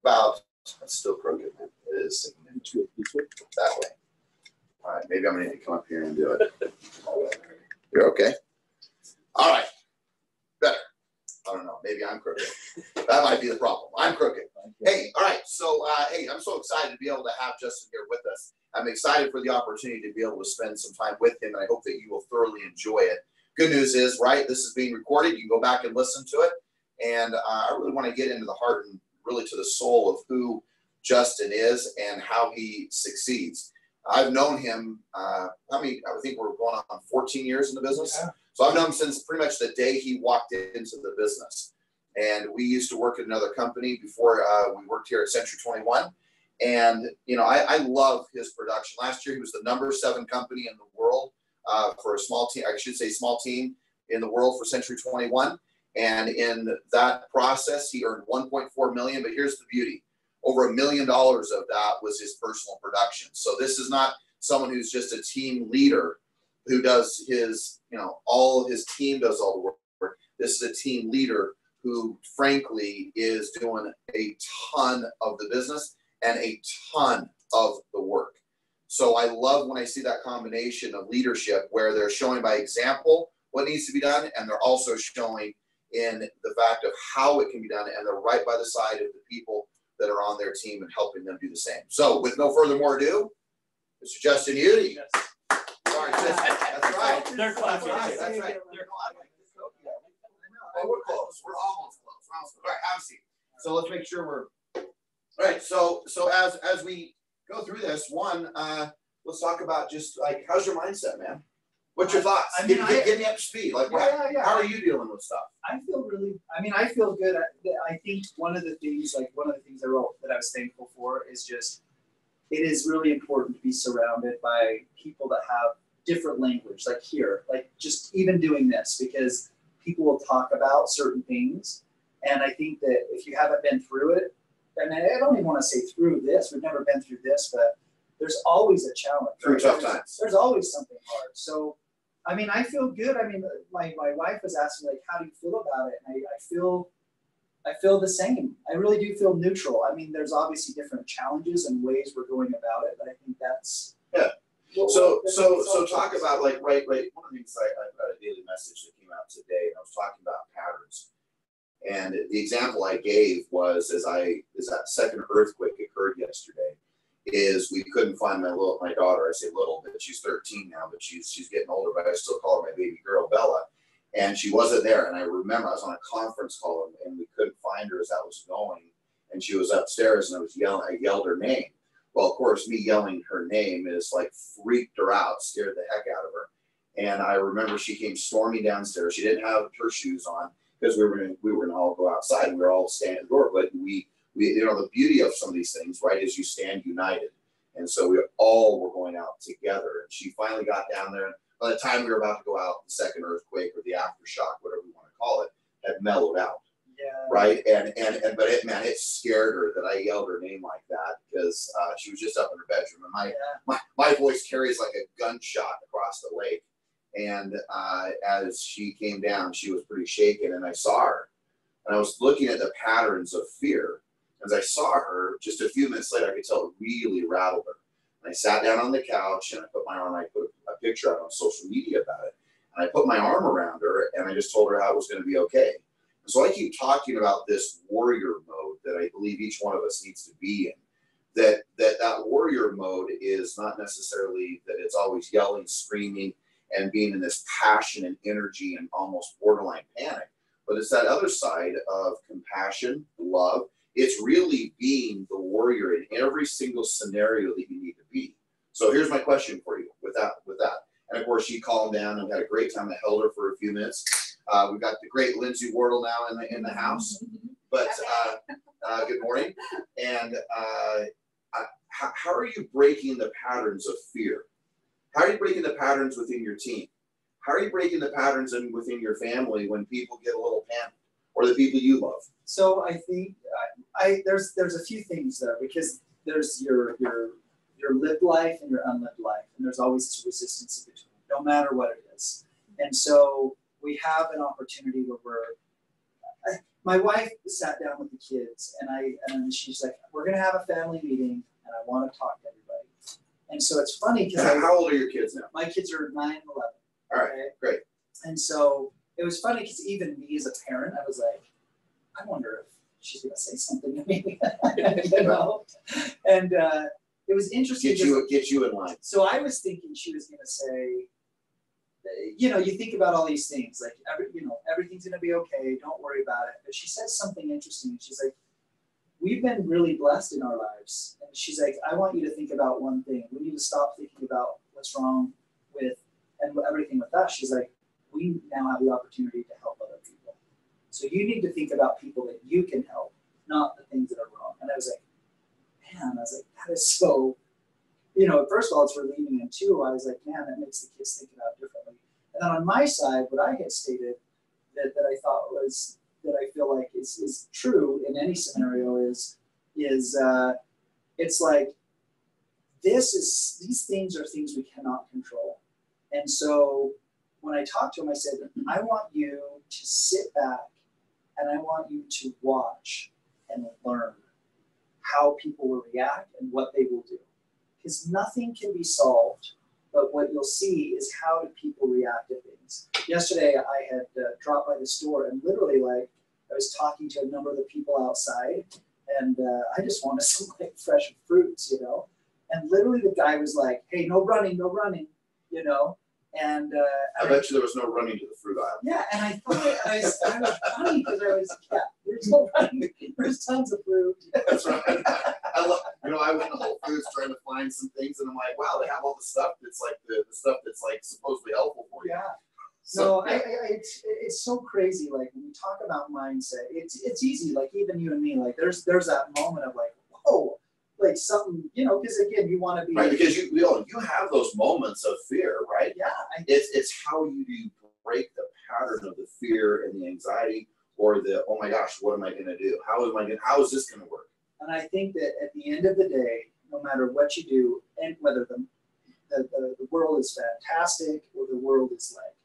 about, it's still crooked, man. It is that way. All right, maybe I'm going to need to come up here and do it. You're okay? All right. Better. I don't know. Maybe I'm crooked. That might be the problem. I'm crooked. Hey, all right. So, hey, I'm so excited to be able to have Justin here with us. I'm excited for the opportunity to be able to spend some time with him, and I hope that you will thoroughly enjoy it. Good news is, right, this is being recorded. You can go back and listen to it. And I really want to get into the heart and really to the soul of who Justin is and how he succeeds. I've known him, I think we're going on 14 years in the business. Yeah. So I've known him since pretty much the day he walked into the business. And we used to work at another company before we worked here at Century 21. And, you know, I love his production. Last year, he was the #7 company in the world for a small team, I should say small team in the world for Century 21. And in that process, he earned $1.4 million. But here's the beauty. Over $1 million of that was his personal production. So this is not someone who's just a team leader who does his, you know, all of his team does all the work. This is a team leader who, frankly, is doing a ton of the business and a ton of the work. So I love when I see that combination of leadership where they're showing by example what needs to be done, and they're also showing in the fact of how it can be done, and they're right by the side of the people that are on their team and helping them do the same. So with no further more ado, Mr. Justin Udy. Yes. Sorry, that's right. They're clapping. That's right. Oh, we're close. We're almost close. All right, have a seat. So let's make sure we're all right. So as we go through this, let's talk about just like how's your mindset, man? What's your thoughts? I mean, get me up to speed. Like, how are you dealing with stuff? I feel good. I think one of the things that I was thankful for is just, it is really important to be surrounded by people that have different language, like here, like just even doing this, because people will talk about certain things. And I think that if you haven't been through it, and I don't even want to say through this, we've never been through this, but there's always a challenge. Through tough times. There's always something hard. So, I mean, I feel good. I mean, my wife was asking, like, how do you feel about it? And I feel the same. I really do feel neutral. I mean, there's obviously different challenges and ways we're going about it, but I think that's So talk about like right. One of the things I've got a daily message that came out today, and I was talking about patterns. And the example I gave was as that second earthquake occurred yesterday, is we couldn't find my daughter. I say little, but she's 13 now, but she's getting older, but I still call her my baby girl, Bella. And she wasn't there. And I remember I was on a conference call and we couldn't find her as that was going. And she was upstairs and I yelled her name. Well, of course, me yelling her name is like freaked her out, scared the heck out of her. And I remember she came storming downstairs. She didn't have her shoes on because we were gonna all go outside and we were all standing at the door. But we you know, the beauty of some of these things, right, is you stand united. And so we all were going out together. And she finally got down there. And by the time we were about to go out, the second earthquake or the aftershock, whatever we want to call it, had mellowed out. Yeah. Right. But it scared her that I yelled her name like that because she was just up in her bedroom. And my voice carries like a gunshot across the lake. And as she came down, she was pretty shaken. And I saw her. And I was looking at the patterns of fear. As I saw her, just a few minutes later, I could tell it really rattled her. And I sat down on the couch and I put my arm, I put a picture out on social media about it. And I put my arm around her and I just told her how it was going to be okay. And so I keep talking about this warrior mode that I believe each one of us needs to be in. That warrior mode is not necessarily that it's always yelling, screaming, and being in this passion and energy and almost borderline panic. But it's that other side of compassion, love. It's really being the warrior in every single scenario that you need to be. So here's my question for you with that. And of course, she calmed down and had a great time. I held her for a few minutes. We've got the great Lindsay Wardle now in the house. But good morning. And how are you breaking the patterns of fear? How are you breaking the patterns within your team? How are you breaking the patterns within your family when people get a little panicked, or the people you love? So I think there's a few things there, because there's your lived life and your unlived life, and there's always this resistance in between, no matter what it is. And so we have an opportunity where my wife sat down with the kids, and she's like, we're going to have a family meeting, and I want to talk to everybody. And so it's funny because how old are your kids now? My kids are 9 and 11. All right, great. And so it was funny because even me as a parent, I was like, I wonder if she's going to say something to me, you know? And it was interesting. Get you in line. So I was thinking she was going to say, you know, you think about all these things, like, everything's going to be okay. Don't worry about it. But she says something interesting. She's like, we've been really blessed in our lives. And she's like, I want you to think about one thing. We need to stop thinking about what's wrong with and everything with us. She's like, we now have the opportunity to help other people. So you need to think about people that you can help, not the things that are wrong. And I was like, man, that is so, you know, first of all, it's relieving. And two, I was like, man, that makes the kids think about it differently. And then on my side, what I had stated that I thought was, that I feel like is true in any scenario is it's like, these things are things we cannot control. And so when I talked to him, I said, I want you to sit back and I want you to watch and learn how people will react and what they will do. Because nothing can be solved, but what you'll see is how do people react to things. Yesterday, I had dropped by the store and literally, like, I was talking to a number of the people outside, and I just wanted some like fresh fruits, you know. And literally, the guy was like, "Hey, no running, you know." And I bet you there was no running to the fruit aisle. Yeah, and I thought I was funny because there's no running. There's tons of fruit. That's right. I went to Whole Foods trying to find some things, and I'm like, wow, they have all the stuff that's like the stuff that's like supposedly helpful for you. Yeah. So, no, yeah. It's so crazy. Like when we talk about mindset, it's easy. Like even you and me, like there's that moment of like, whoa, like something, you know, because again, you want to be right, because you have those moments of fear, right? Yeah. It's how you do break the pattern of the fear and the anxiety, or the, oh my gosh, what am I going to do? How is this going to work? And I think that at the end of the day, no matter what you do, and whether the world is fantastic or the world is like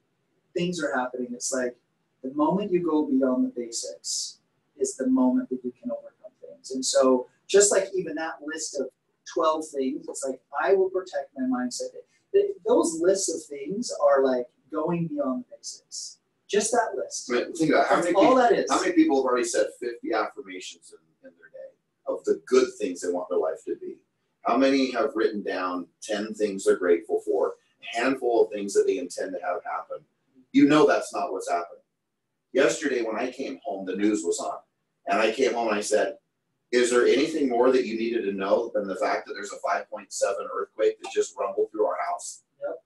things are happening, it's like the moment you go beyond the basics is the moment that you can overcome things. And so just like even that list of 12 things, it's like, I will protect my mindset. Those lists of things are like going beyond the basics. Just that list. I mean, think about how many people have already said 50 affirmations in their day of the good things they want their life to be. How many have written down 10 things they're grateful for, a handful of things that they intend to have happen? You know that's not what's happening. Yesterday when I came home, the news was on. And I came home and I said, is there anything more that you needed to know than the fact that there's a 5.7 earthquake that just rumbled through our house? Yep.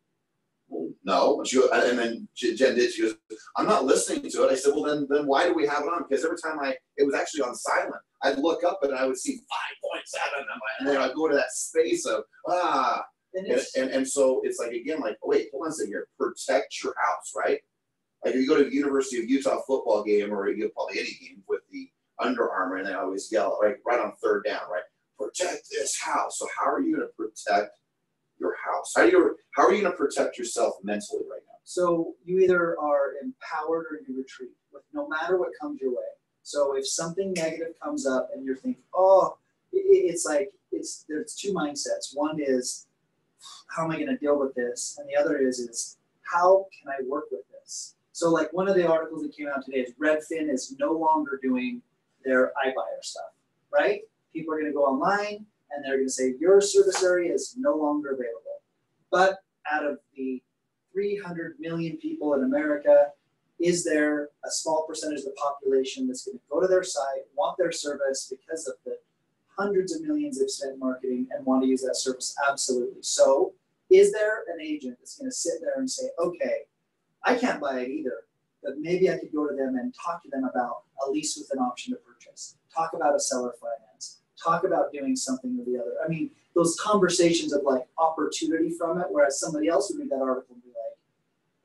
Well, no. And then Jen did. She goes, I'm not listening to it. I said, well, then why do we have it on? Because every time it was actually on silent. I'd look up and I would see 5.7, and then I'd go to that space of and so it's like, again, like, oh, wait, hold on a second here. Protect your house, right? Like if you go to the University of Utah football game, or you go probably any game with the Under Armour, and they always yell right on third down, right? Protect this house. So how are you going to protect your house? How are you going to protect yourself mentally right now? So you either are empowered or you retreat, with no matter what comes your way. So if something negative comes up and you're thinking, oh, it's like there's two mindsets. One is, how am I going to deal with this? And the other is how can I work with this? So like one of the articles that came out today is Redfin is no longer doing their iBuyer stuff, right? People are going to go online and they're going to say your service area is no longer available. But out of the 300 million people in America, is there a small percentage of the population that's going to go to their site, want their service because of the hundreds of millions they've spent marketing and want to use that service? Absolutely. So is there an agent that's going to sit there and say, okay, I can't buy it either, but maybe I could go to them and talk to them about a lease with an option to purchase, talk about a seller finance, talk about doing something or the other. I mean, those conversations of like opportunity from it, whereas somebody else would read that article and be like,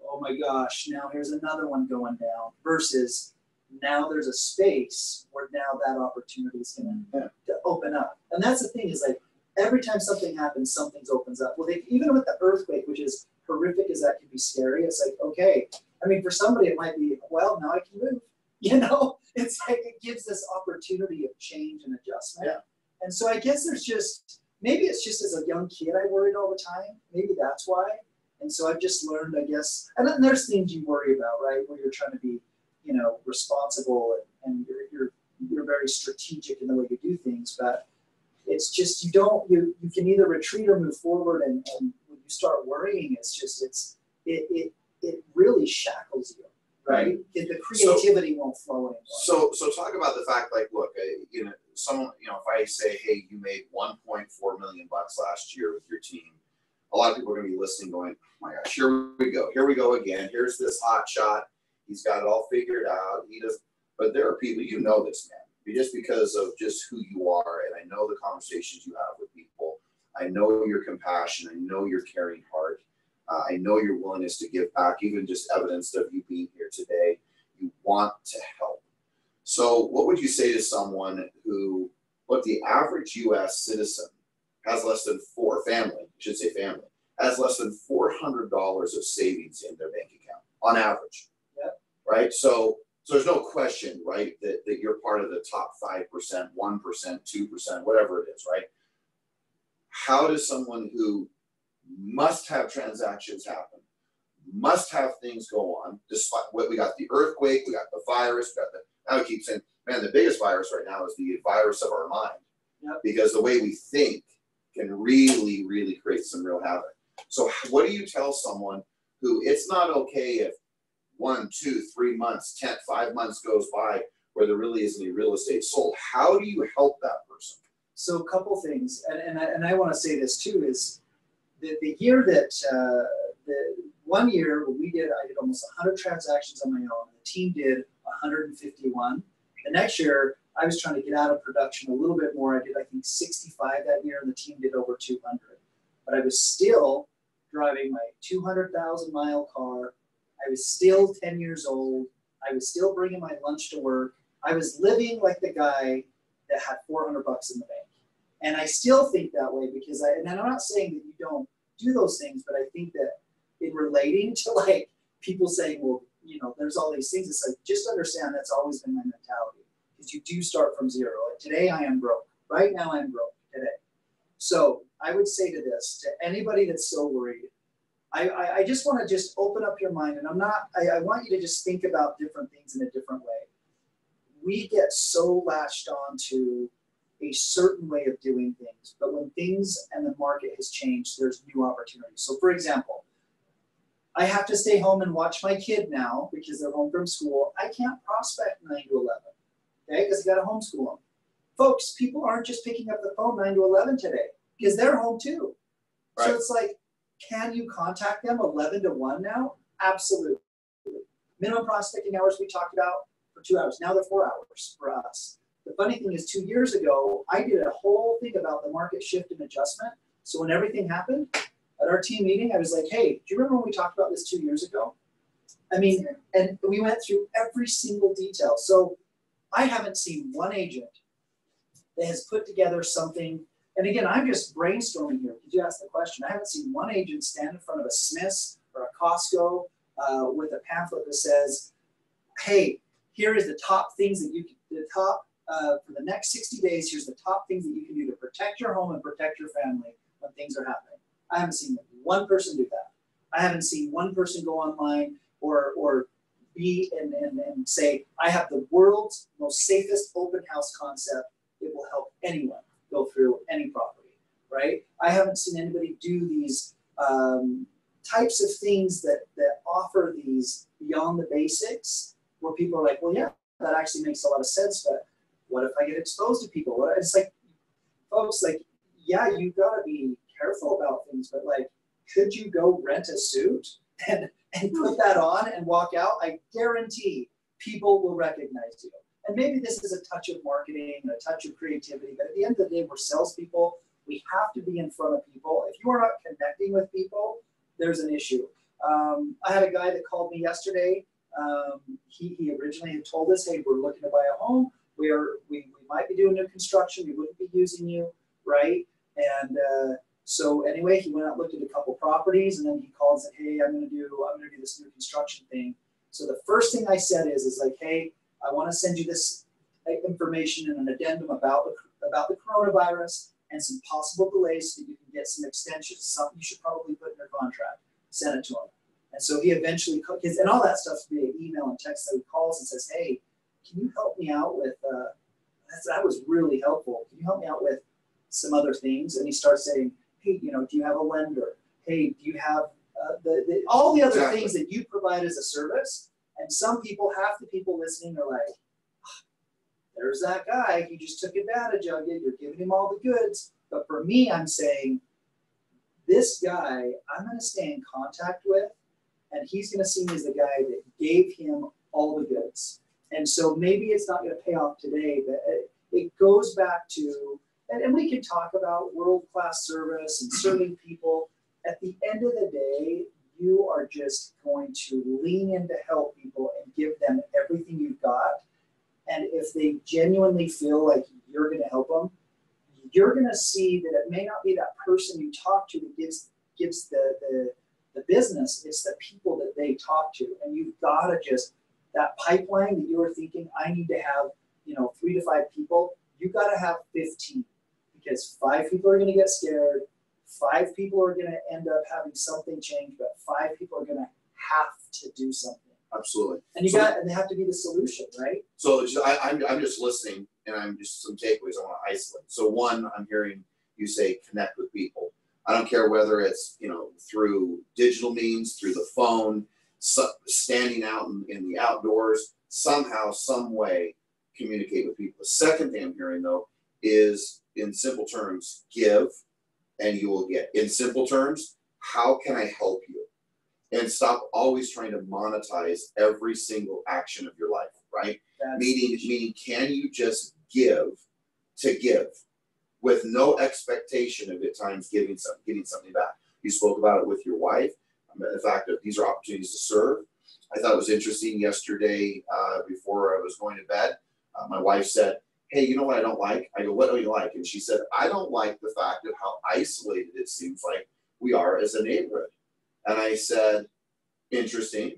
oh my gosh, now here's another one going down, versus now there's a space where now that opportunity is going to open up. And that's the thing, is like every time something happens, something opens up. Well, even with the earthquake, which is horrific as that can be scary, it's like, okay, I mean, for somebody it might be, well, now I can move. You know, it's like it gives this opportunity of change and adjustment. Yeah. And so I guess there's just, maybe it's just as a young kid I worried all the time. Maybe that's why. And so I've just learned, I guess, and then there's things you worry about, right? Where you're trying to be, you know, responsible and you're very strategic in the way you do things. But it's just, you can either retreat or move forward. And when you start worrying, it really shackles you, right? The creativity won't flow anymore. So talk about the fact, like, look, you know, someone, you know, if I say, hey, you made $1.4 million last year with your team, a lot of people are going to be listening going, oh my gosh, here we go again. Here's this hot shot. He's got it all figured out. He does, but there are people, you know this, man, just because of just who you are. And I know the conversations you have with people. I know your compassion. I know your caring heart. I know your willingness to give back, even just evidence of you being here today. You want to help. So what would you say to someone who, what the average U.S. citizen has less than has less than $400 of savings in their bank account on average, right? So there's no question, right, that you're part of the top 5%, 1%, 2%, whatever it is, right? How does someone who must have transactions happen, must have things go on, despite what we got the earthquake, we got the virus, now we keep saying, man, the biggest virus right now is the virus of our mind, because the way we think can really, really create some real havoc. So what do you tell someone who it's not okay if 1, 2, 3 months, 5 months goes by where there really isn't any real estate sold? How do you help that person? So a couple things, and I want to say this too, is the year that, the 1 year I did almost 100 transactions on my own. The team did 151. The next year, I was trying to get out of production a little bit more. I did, I think, 65 that year, and the team did over 200. But I was still driving my 200,000 mile car. I was still 10 years old. I was still bringing my lunch to work. I was living like the guy that had $400 in the bank. And I still think that way because and I'm not saying that you don't do those things, but I think that in relating to like people saying, well, you know, there's all these things, it's like, just understand that's always been my mentality. Because you do start from zero. Like today I am broke. Right now I'm broke today. So I would say to anybody that's so worried, I just want to just open up your mind, and I want you to just think about different things in a different way. We get so latched on to a certain way of doing things, but when things and the market has changed, there's new opportunities. So for example, I have to stay home and watch my kid now because they're home from school. I can't prospect 9 to 11, okay, because I got to homeschool them. Folks, people aren't just picking up the phone 9 to 11 today because they're home too. Right. So it's like, can you contact them 11 to 1 now? Absolutely. Minimum prospecting hours we talked about for 2 hours. Now they're 4 hours for us. The funny thing is 2 years ago, I did a whole thing about the market shift and adjustment. So when everything happened at our team meeting, I was like, hey, do you remember when we talked about this 2 years ago? I mean, and we went through every single detail. So I haven't seen one agent that has put together something. And again, I'm just brainstorming here because you asked the question. I haven't seen one agent stand in front of a Smith's or a Costco with a pamphlet that says, hey, here is the top things that you can, for the next 60 days, here's the top things that you can do to protect your home and protect your family when things are happening. I haven't seen one person do that. I haven't seen one person go online or be and say, I have the world's most safest open house concept. It will help anyone go through any property, right? I haven't seen anybody do these types of things that offer these beyond the basics where people are like, well, yeah, that actually makes a lot of sense, but what if I get exposed to people? It's like, folks, like, yeah, you gotta be careful about things, but like, could you go rent a suit and put that on and walk out? I guarantee people will recognize you. And maybe this is a touch of marketing and a touch of creativity, but at the end of the day, we're salespeople. We have to be in front of people. If you are not connecting with people, there's an issue. I had a guy that called me yesterday. He originally had told us, hey, we're looking to buy a home. We might be doing new construction. We wouldn't be using you, right? And so anyway, he went out, looked at a couple properties, and then he called and said, hey, I'm gonna do this new construction thing. So the first thing I said is like, hey, I want to send you this information and an addendum about the coronavirus and some possible delays so that you can get some extensions, something you should probably put in your contract. Send it to him. And so he eventually, and all that stuff via email and text, that he calls and says, hey, can you help me out with, that was really helpful. Can you help me out with some other things? And he starts saying, hey, do you have a lender? Hey, do you have all the other things that you provide as a service? And some people, half the people listening are like, there's that guy, he just took advantage of you, you're giving him all the goods. But for me, I'm saying, this guy, I'm going to stay in contact with, and he's going to see me as the guy that gave him all the goods. And so maybe it's not going to pay off today, but it goes back to, and we can talk about world-class service and serving people. At the end of the day, you are just going to lean in to help people and give them everything you've got. And if they genuinely feel like you're going to help them, you're going to see that it may not be that person you talk to that gives the business. It's the people that they talk to. And you've got to just, that pipeline that you were thinking, I need to have, 3 to 5 people, you've got to have 15, because 5 people are going to get scared. 5 people are going to end up having something change, but 5 people are going to have to do something. Absolutely. And and they have to be the solution, right? So I'm just listening, and I'm just some takeaways I want to isolate. So one, I'm hearing you say connect with people. I don't care whether it's through digital means, through the phone, standing out in the outdoors, somehow, some way, communicate with people. The second thing I'm hearing though is, in simple terms, give, and you will get. In simple terms, how can I help you? And stop always trying to monetize every single action of your life, right? Meaning, can you just give to give with no expectation of at times getting something back? You spoke about it with your wife, the fact that these are opportunities to serve. I thought it was interesting yesterday before I was going to bed. My wife said, hey, you know what I don't like? I go, what don't you like? And she said, I don't like the fact of how isolated it seems like we are as a neighborhood. And I said, interesting.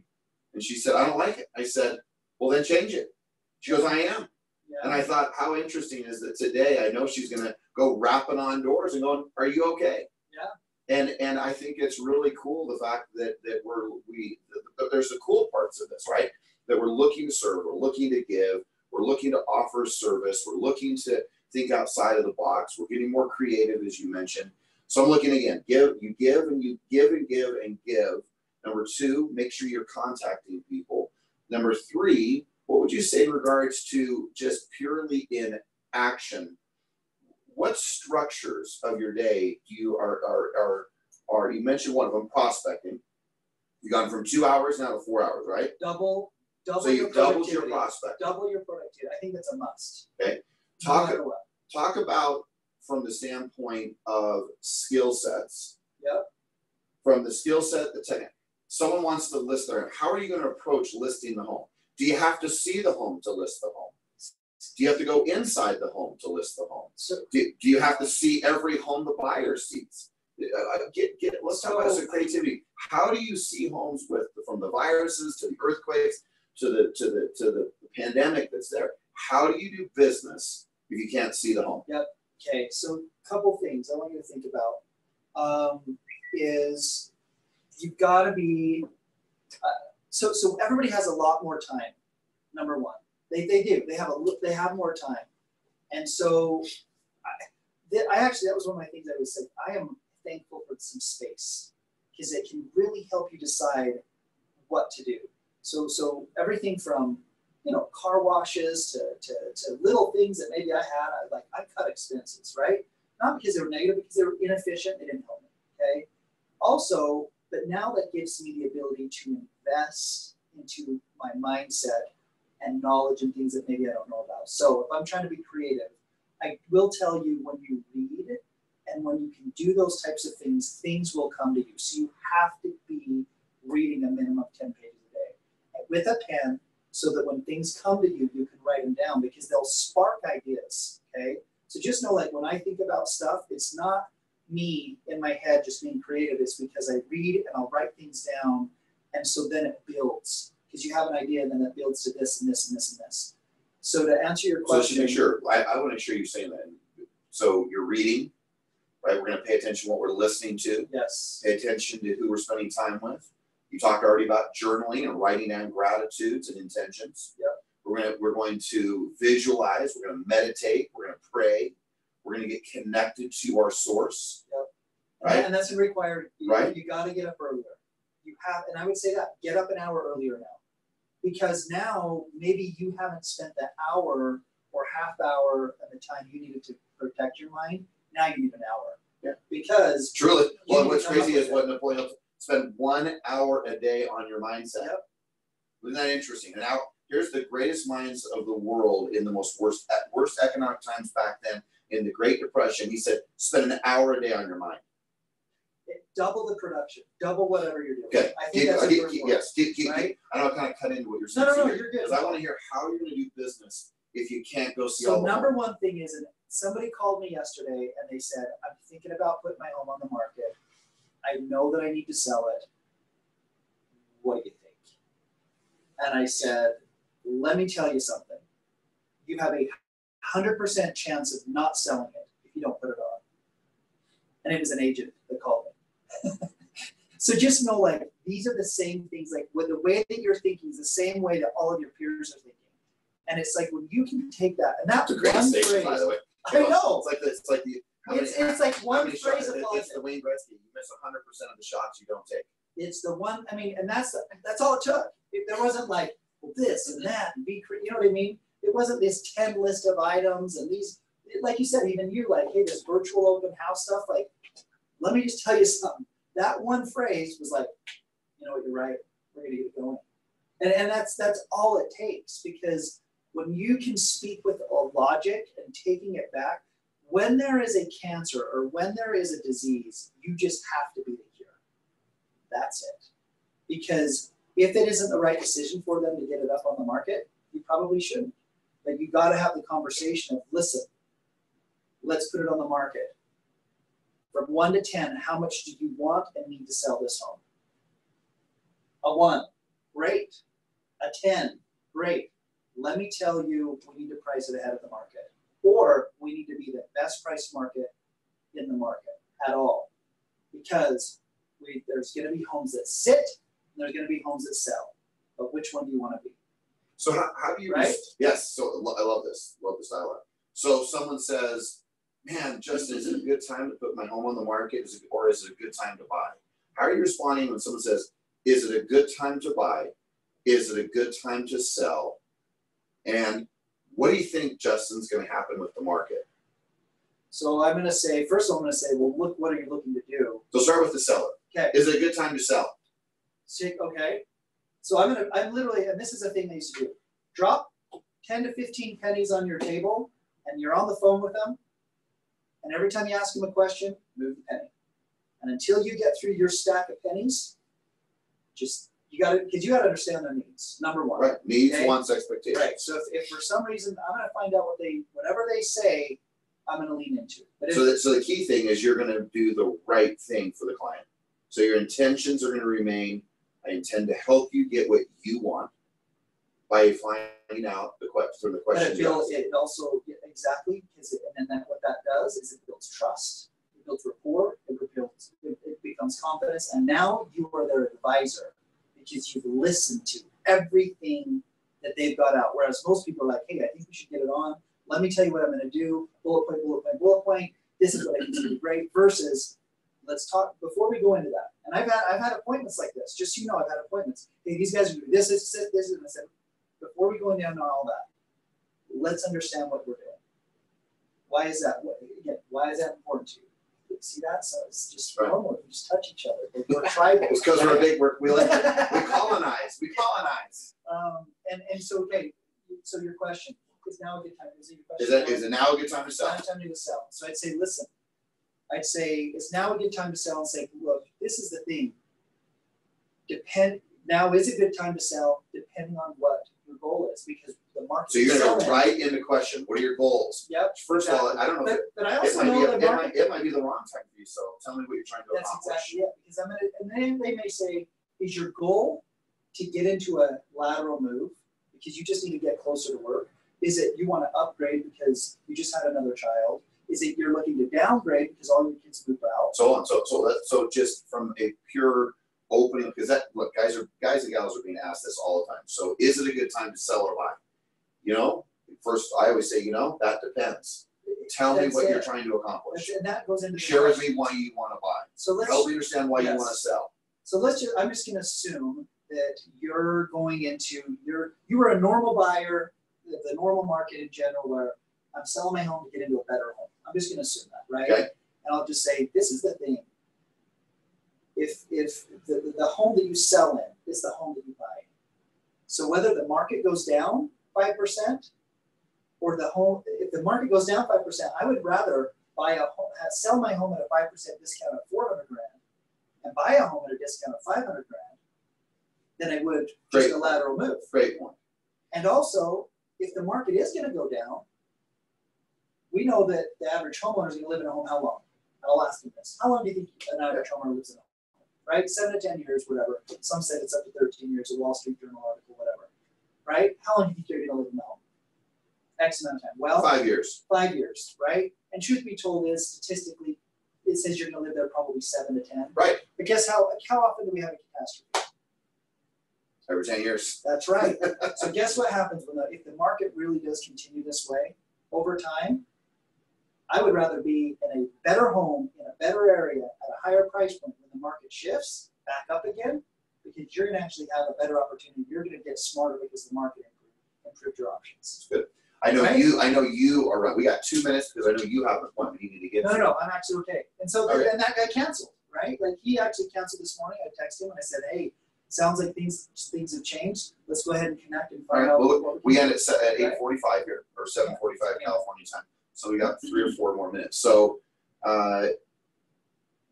And she said, I don't like it. I said, well, then change it. She goes, I am. Yeah. And I thought, how interesting is that today I know she's going to go rapping on doors and going, are you okay? Yeah. And I think it's really cool, the fact that there's the cool parts of this, right? That we're looking to serve, we're looking to give, we're looking to offer service, we're looking to think outside of the box, we're getting more creative, as you mentioned. So I'm looking again, you give and you give and give and give. Number 2, make sure you're contacting people. Number 3, what would you say in regards to just purely in action? What structures of your day do you are you mentioned one of them, prospecting. You've gone from 2 hours now to 4 hours, right? Double. So you've doubled your prospect. Double your productivity. I think that's a must. Okay. Talk about from the standpoint of skill sets. Yep. From the skill set, the technique. Someone wants to list their home. How are you going to approach listing the home? Do you have to see the home to list the home? Do you have to go inside the home to list the home? Do you have to see every home the buyer sees? Let's talk about some creativity. How do you see homes from the viruses to the earthquakes to the pandemic that's there? How do you do business if you can't see the home? Yep. Okay. So a couple things I want you to think about is you've got to be so everybody has a lot more time. Number one, they do. They have more time, and so I actually, that was one of my things I was saying. I am thankful for some space, because it can really help you decide what to do. So everything from car washes to little things that maybe I cut expenses, right? Not because they were negative, because they were inefficient. They didn't help me. Okay. Also, but now that gives me the ability to invest into my mindset and knowledge and things that maybe I don't know about. So if I'm trying to be creative, I will tell you, when you read and when you can do those types of things, things will come to you. So you have to be reading a minimum of 10 pages a day with a pen, so that when things come to you, you can write them down, because they'll spark ideas, okay? So just know, like, when I think about stuff, it's not me in my head just being creative. It's because I read and I'll write things down, and so then it builds. because you have an idea, and then that builds to this and this and this and this. So to answer your question, so sure, I want to make sure you're saying that. So you're reading, right? We're going to pay attention to what we're listening to. Yes. Pay attention to who we're spending time with. You talked already about journaling and writing down gratitudes and intentions. Yep. We're going to visualize. We're going to meditate. We're going to pray. We're going to get connected to our source. Yep. Right. And that's required. Right. You got to get up earlier. You have, and I would say that get up an hour earlier now, because now maybe you haven't spent that hour or half hour of the time you needed to protect your mind. Now you need an hour. Yeah. Because truly, well, what's crazy is what Napoleon spend 1 hour a day on your mindset. Yep. Isn't that interesting? And now here's the greatest minds of the world in the worst economic times back then in the Great Depression. He said, spend an hour a day on your mind. Double the production, double whatever you're doing. Okay. I think that's right? I know I kind of cut into what you're saying. No, you're good. Because I want to hear how you're going to do business if you can't go see all the So number one thing is, and somebody called me yesterday and they said, I'm thinking about putting my home on the market. I know that I need to sell it. What do you think? And I said, let me tell you something. You have a 100% chance of not selling it if you don't put it on. And it was an agent that called me. So just know, like, these are the same things, like with the way that you're thinking is the same way that all of your peers are thinking. And it's like when you can take that, and that's a great station, by the way. I know. It's like one phrase of it's the Wayne Gretzky. You miss 100% of the shots you don't take. It's the one. I mean, and that's all it took. There wasn't like, well, this and that and be, you know what I mean? It wasn't this 10 list of items and these, like you said, even you, like, hey, this virtual open house stuff. Like, let me just tell you something. That one phrase was like, you know what, you're right. We're gonna get it going. And that's all it takes, because when you can speak with a logic and taking it back, when there is a cancer or when there is a disease, you just have to be the cure. That's it. Because if it isn't the right decision for them to get it up on the market, you probably shouldn't. But you got to have the conversation of, listen, let's put it on the market. From 1 to 10, how much do you want and need to sell this home? A 1, great. A 10, great. Let me tell you, we need to price it ahead of the market. Or we need to be the best price market in the market at all. Because there's going to be homes that sit, and there's going to be homes that sell. But which one do you want to be? So how do you, right? Yes, so I love this dialogue. So someone says, man, Justin, is it a good time to put my home on the market, or is it a good time to buy? How are you responding when someone says, is it a good time to buy? Is it a good time to sell? And what do you think, Justin's going to happen with the market? So I'm going to say, first of all, I'm going to say, well, look, what are you looking to do? So start with the seller. Okay. Is it a good time to sell? Okay. So I'm literally, and this is a thing they used to do. Drop 10 to 15 pennies on your table, and you're on the phone with them. And every time you ask them a question, move the penny. And until you get through your stack of pennies, you got to understand their needs. Number one. Right. Needs, wants, expectations. Right. So if for some reason I'm going to find out whatever they say, I'm going to lean into. But so the key thing is you're going to do the right thing for the client. So your intentions are going to remain, I intend to help you get what you want by finding out the question. But it also, exactly, and then what that does is it builds trust, it builds rapport, it becomes confidence, and now you are their advisor because you've listened to everything that they've got out. Whereas most people are like, hey, I think we should get it on. Let me tell you what I'm going to do. Bullet point, bullet point, bullet point. This is what I consider great. Versus, let's talk before we go into that. And I've had appointments like this. Just so you know, I've had appointments. Hey, these guys are doing this, and I said, before we go into all that, let's understand what we're doing. Why is that? Why is that important to you? See that? So it's just normal. We just touch each other. We're tribal. It's because we're a big work. We colonize. We colonize. And so okay. So your question is now a good time. Is it now a good time to sell? It's now a good time to sell. So I'd say, listen. I'd say it's now a good time to sell and say, look, this is the thing. Now is a good time to sell depending on what your goal is, because the market. So you're going to go right into question. What are your goals? Yep. First of all, I don't know. But I also know it might be the wrong time for you. So tell me what you're trying to accomplish. That's exactly it. Because and then they may say, is your goal to get into a lateral move because you just need to get closer to work? Is it you want to upgrade because you just had another child? Is it you're looking to downgrade because all your kids moved out? So just from a pure opening, because that look, guys and gals are being asked this all the time. So is it a good time to sell or buy? You know, first I always say, that depends. Tell me what you're trying to accomplish. And that goes into share with me why you want to buy. So help me understand why you want to sell. So I'm just going to assume that you're going into you were a normal buyer, the normal market in general, where I'm selling my home to get into a better home. I'm just going to assume that, right? Okay. And I'll just say this is the thing. If the home that you sell in is the home that you buy in. So whether the market goes down 5% or if the market goes down 5%, I would rather buy a home, sell my home at a 5% discount of $400,000 and buy a home at a discount of $500,000 than I would just a lateral move. Great point. And also, if the market is going to go down, we know that the average homeowner is going to live in a home how long? I'll ask them this. How long do you think an average homeowner lives in a home? Right? 7 to 10 years, whatever. Some said it's up to 13 years, a Wall Street Journal article, whatever. Right? How long do you think you're going to live in the home? X amount of time. Well, 5 years. 5 years, right? And truth be told is, statistically, it says you're going to live there probably 7 to 10. Right. But guess how often do we have a catastrophe? Every 10 years. That's right. So guess what happens if the market really does continue this way over time? I would rather be in a better home, in a better area, at a higher price point when the market shifts back up again, because you're going to actually have a better opportunity. You're going to get smarter because the market improved your options. That's good. I know you are right. We got 2 minutes because I know you have an appointment you need to get to. No, I'm actually okay. And so then that guy canceled, right? Like he actually canceled this morning. I texted him and I said, hey, sounds like things have changed. Let's go ahead and connect and find out. Well, we end at 8:45 here, or 7:45 California time. So we got 3 or 4 more minutes. So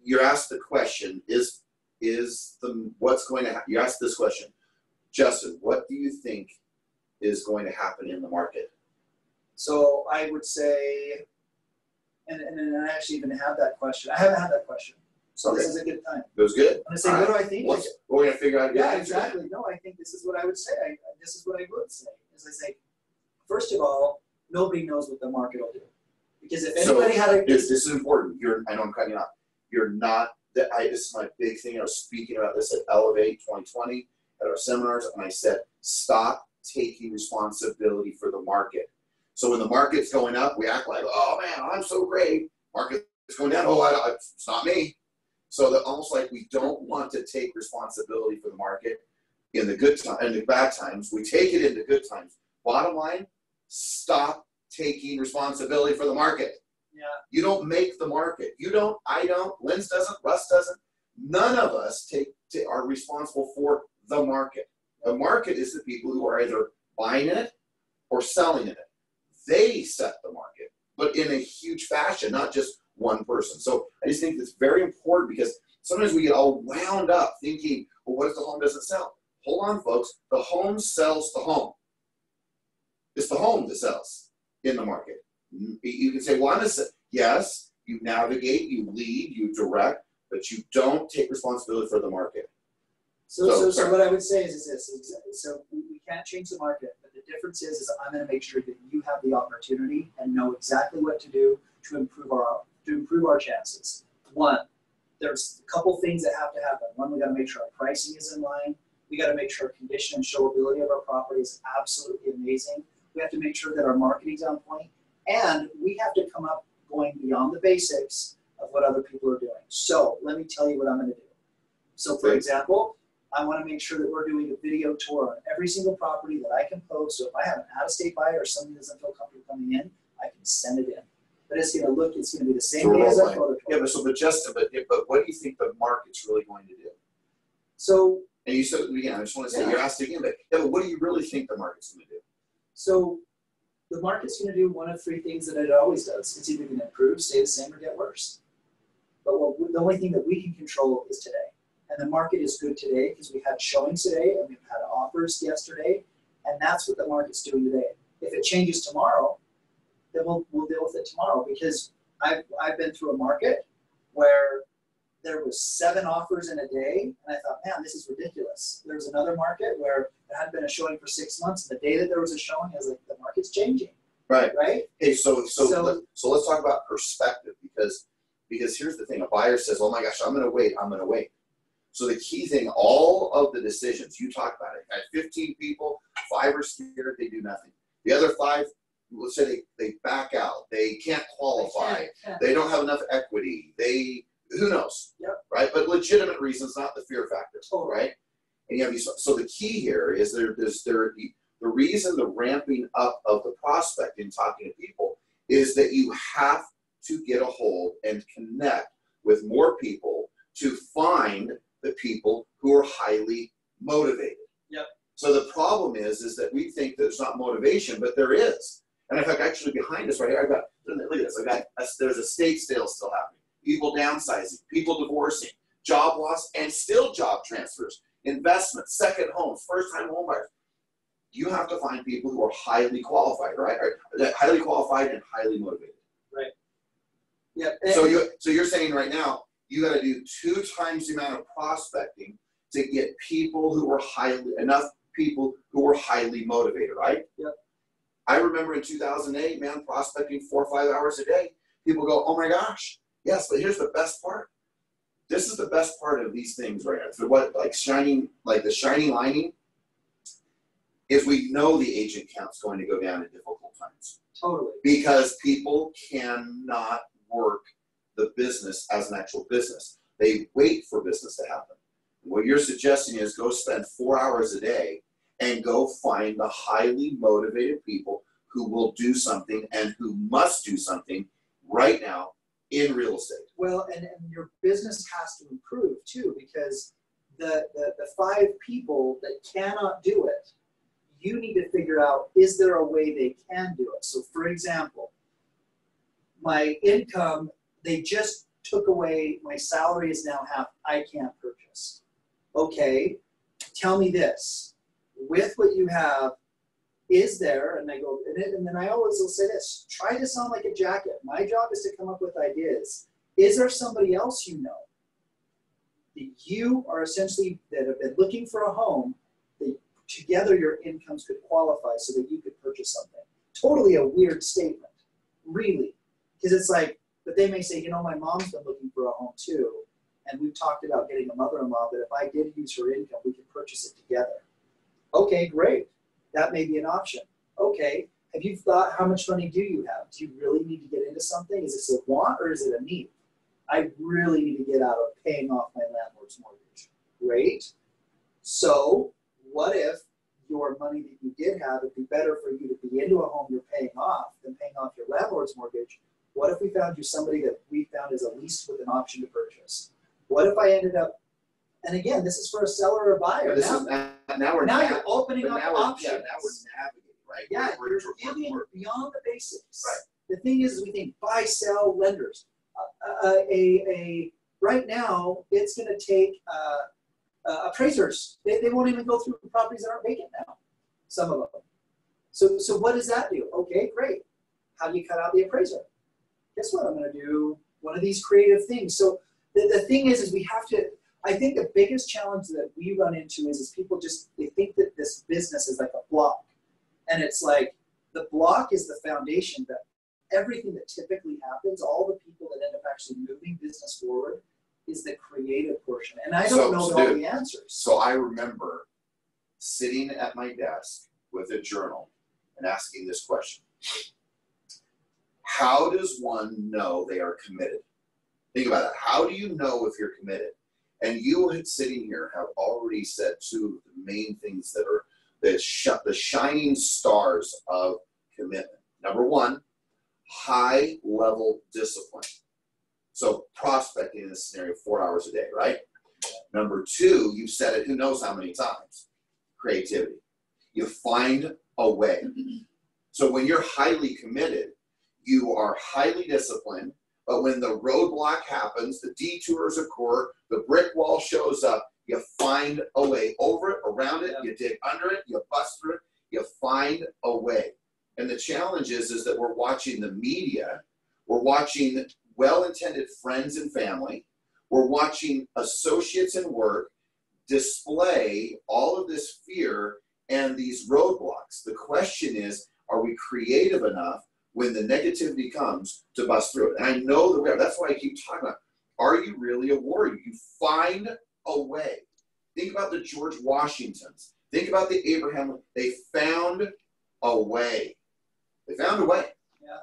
you're asked the question, what's going to happen? You asked this question, Justin, what do you think is going to happen in the market? So I would say, and I actually even have that question. I haven't had that question. So This is a good time. It was good. I'm going to say, what do I think? We're going to figure out. Yeah, exactly. No, I think this is what I would say. This is what I would say. Is I say, first of all, nobody knows what the market will do. Because if anybody had a... This is important. I know I'm cutting you off. You're not... This is my big thing. I was speaking about this at Elevate 2020 at our seminars, and I said, stop taking responsibility for the market. So when the market's going up, we act like, oh man, I'm so great. Market's going down. Oh, it's not me. So that almost like we don't want to take responsibility for the market in the good time and the bad times. We take it in the good times. Bottom line, stop taking responsibility for the market. Yeah. You don't make the market. You don't, I don't, Linz doesn't, Russ doesn't. None of us are responsible for the market. The market is the people who are either buying in it or selling in it. They set the market, but in a huge fashion, not just one person. So I just think it's very important because sometimes we get all wound up thinking, well, what if the home doesn't sell? Hold on, folks. The home sells the home. It's the home that sells in the market. You can say, well, yes, you navigate, you lead, you direct, but you don't take responsibility for the market. So what I would say is this. So we can't change the market, but the difference is I'm going to make sure that you have the opportunity and know exactly what to do to improve our chances. One, there's a couple things that have to happen. One, we got to make sure our pricing is in line. We got to make sure condition and showability of our property is absolutely amazing. We have to make sure that our marketing's on point, and we have to come up going beyond the basics of what other people are doing. So let me tell you what I'm going to do. So for example, I want to make sure that we're doing a video tour on every single property that I can post. So if I have an out-of-state buyer or somebody that doesn't feel comfortable coming in, I can send it in. But it's going to be the same day as that photo tour. Yeah, but Justin, but what do you think the market's really going to do? So, and you said at the beginning, I just want to say, you're asked again, but what do you really think the market's going to do? So the market's going to do one of 3 things that it always does. It's either going to improve, stay the same, or get worse. But the only thing that we can control is today. And the market is good today because we had showings today and we've had offers yesterday, and that's what the market's doing today. If it changes tomorrow, then we'll deal with it tomorrow, because I've been through a market where there was 7 offers in a day, and I thought, man, this is ridiculous. There was another market where there hadn't been a showing for 6 months, and the day that there was a showing, I was like, the market's changing. Right. Right. Hey, so let's talk about perspective, because here's the thing: a buyer says, "Oh my gosh, I'm going to wait. I'm going to wait." So the key thing, all of the decisions you talk about it. I had 15 people, 5 are scared, they do nothing. The other 5, let's say they back out, they can't qualify, they don't have enough equity, who knows, yep. Right? But legitimate reasons, not the fear factor, totally. Right? And you have so the key here is the reason the ramping up of the prospecting, talking to people, is that you have to get a hold and connect with more people to find the people who are highly motivated. Yep. So the problem is that we think there's not motivation, but there is. And in fact, actually behind us right here, look at this. There's estate sales still happening, people downsizing, people divorcing, job loss, and still job transfers, investments, second homes, first-time home buyers. You have to find people who are highly qualified, right? Highly qualified and highly motivated. Right. Yeah. So you're saying right now you got to do 2 times the amount of prospecting to get people who are enough people who are highly motivated, right? Yep. I remember in 2008, man, prospecting 4 or 5 hours a day. People go, "Oh my gosh, yes," but here's the best part. This is the best part of these things right now. So the shining lining is we know the agent count's going to go down in difficult times. Totally. Because people cannot work the business as an actual business. They wait for business to happen. And what you're suggesting is go spend 4 hours a day and go find the highly motivated people who will do something and who must do something right now in real estate. Well, and your business has to improve too, because the 5 people that cannot do it, you need to figure out, is there a way they can do it? So for example, my income, they just took away, my salary is now half, I can't purchase. Okay, tell me this, with what you have, is there, and I go, and then I always will say this, try this on like a jacket. My job is to come up with ideas. Is there somebody else you know that you are essentially, that have been looking for a home, that together your incomes could qualify so that you could purchase something? Totally a weird statement, really. Because it's like, but they may say, my mom's been looking for a home too, and we've talked about getting a mother-in-law, but if I did use her income, we could purchase it together. Okay, great. That may be an option. Okay, have you thought, how much money do you have? Do you really need to get into something? Is this a want or is it a need? I really need to get out of paying off my landlord's mortgage. Great. So what if your money that you did have, it'd be better for you to be into a home you're paying off than paying off your landlord's mortgage? What if we found you somebody that we found is at least with an option to purchase? What if I ended up, and again, this is for a seller or a buyer. Now you're opening up options. Yeah, now we're navigating, right? Yeah, you're giving beyond the basics. Right. The thing is, we think buy, sell, lenders. Right now, it's going to take appraisers. They won't even go through properties that aren't vacant now, some of them. So what does that do? Okay, great. How do you cut out the appraiser? Guess what? I'm going to do one of these creative things. So the thing is we have to, I think the biggest challenge that we run into is people they think that this business is like a block. And it's like the block is the foundation, that everything that typically happens, all the people that end up actually moving business forward, is the creative portion. And I don't know all the answers. So I remember sitting at my desk with a journal and asking this question. How does one know they are committed? Think about that. How do you know if you're committed? And you sitting here have already said 2 of the main things that are the shining stars of commitment. Number 1, high level discipline. So prospecting in this scenario 4 hours a day, right? Number 2, you've said it who knows how many times, creativity. You find a way. So when you're highly committed, you are highly disciplined, but when the roadblock happens, the detours occur, the brick wall shows up, you find a way over it, around it, you dig under it, you bust through it, you find a way. And the challenge is that we're watching the media, we're watching well-intended friends and family, We're watching associates in work display all of this fear and these roadblocks. The question is, are we creative enough when the negativity comes to bust through it? And I know that we are. That's why I keep talking about, are you really a warrior? You find a way. Think about the George Washingtons. Think about the Abraham. They found a way. They found a way. Yeah.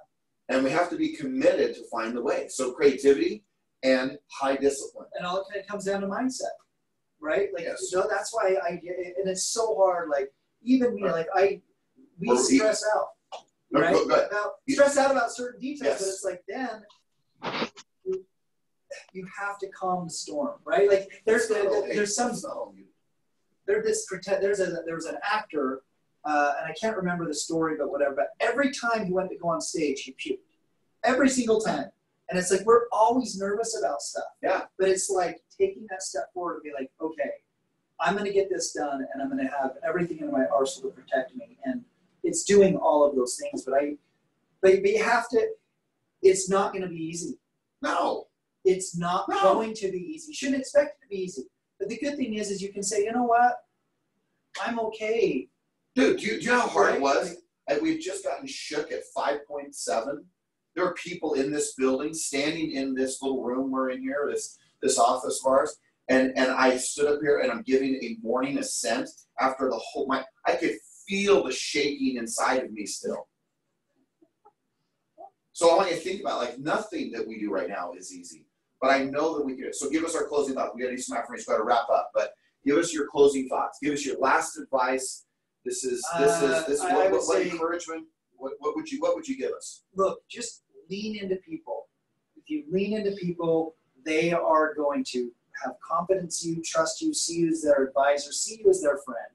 And we have to be committed to find the way. So creativity and high discipline. And all it kind of comes down to mindset, right? Like, yes. You know, that's why I get it. And it's so hard. Like, even me, like, we stress out, right? Go ahead. Stress out about certain details, yes. but it's like, then you have to calm the storm, right? Like, there's an actor, and I can't remember the story, but whatever. But every time he went to go on stage, he puked. Every single time. And it's like, we're always nervous about stuff. Yeah. But it's like taking that step forward and be like, okay, I'm going to get this done, and I'm going to have everything in my arsenal to protect me. And it's doing all of those things. But you have to, it's not going to be easy. No. It's not going to be easy. You shouldn't expect it to be easy. But the good thing is you can say, you know what? I'm okay. Dude, do you know how hard it was? And we've just gotten shook at 5.7. There are people in this building, standing in this little room we're in here, this office of ours, and I stood up here and I'm giving a morning ascent after the whole, I could feel the shaking inside of me still. So I want you to think about, like, nothing that we do right now is easy, but I know that we can do it. So give us our closing thoughts. We got to do some affirmations, got to wrap up, but give us your closing thoughts. Give us your last advice. This what encouragement? What would you give us? Look, just lean into people. If you lean into people, they are going to have confidence in you, trust you, see you as their advisor, see you as their friend.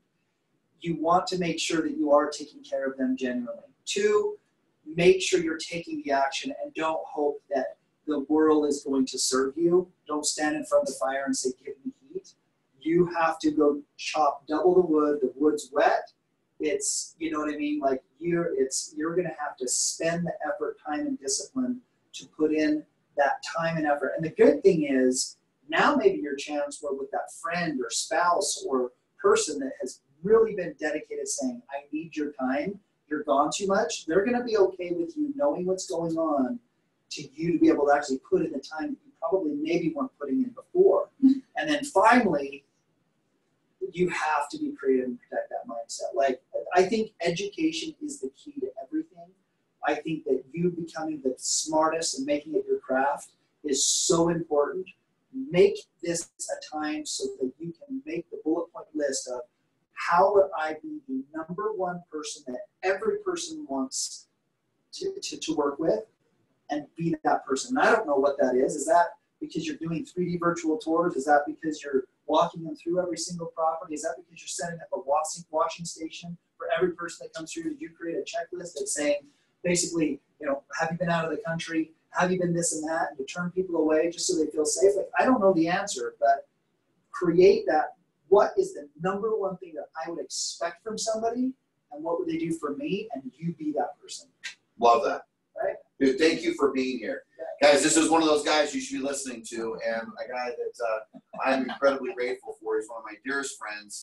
You want to make sure that you are taking care of them genuinely. 2, make sure you're taking the action and don't hope that the world is going to serve you. Don't stand in front of the fire and say, give me heat. You have to go chop double the wood. The wood's wet. It's, you know what I mean? Like, you're going to have to spend the effort, time, and discipline to put in that time and effort. And the good thing is, now maybe your chance where with that friend or spouse or person that has really been dedicated saying, I need your time, you're gone too much, they're going to be okay with you knowing what's going on to you to be able to actually put in the time that you probably maybe weren't putting in before. And then finally, you have to be creative and protect that mindset. Like, I think education is the key to everything. I think that you becoming the smartest and making it your craft is so important. Make this a time so that you can make the bullet point list of how would I be the #1 person that every person wants to work with, and be that person. And I don't know what that is. Is that because you're doing 3D virtual tours? Is that because you're walking them through every single property? Is that because you're setting up a washing station for every person that comes through? Did you create a checklist that's saying, basically, you know, have you been out of the country? Have you been this and that? And to turn people away just so they feel safe? Like, I don't know the answer, but create that. What is the #1 thing that I would expect from somebody, and what would they do for me? And you be that person. Love that. Right? Dude, thank you for being here. Guys, this is one of those guys you should be listening to, and a guy that I'm incredibly grateful for. He's one of my dearest friends.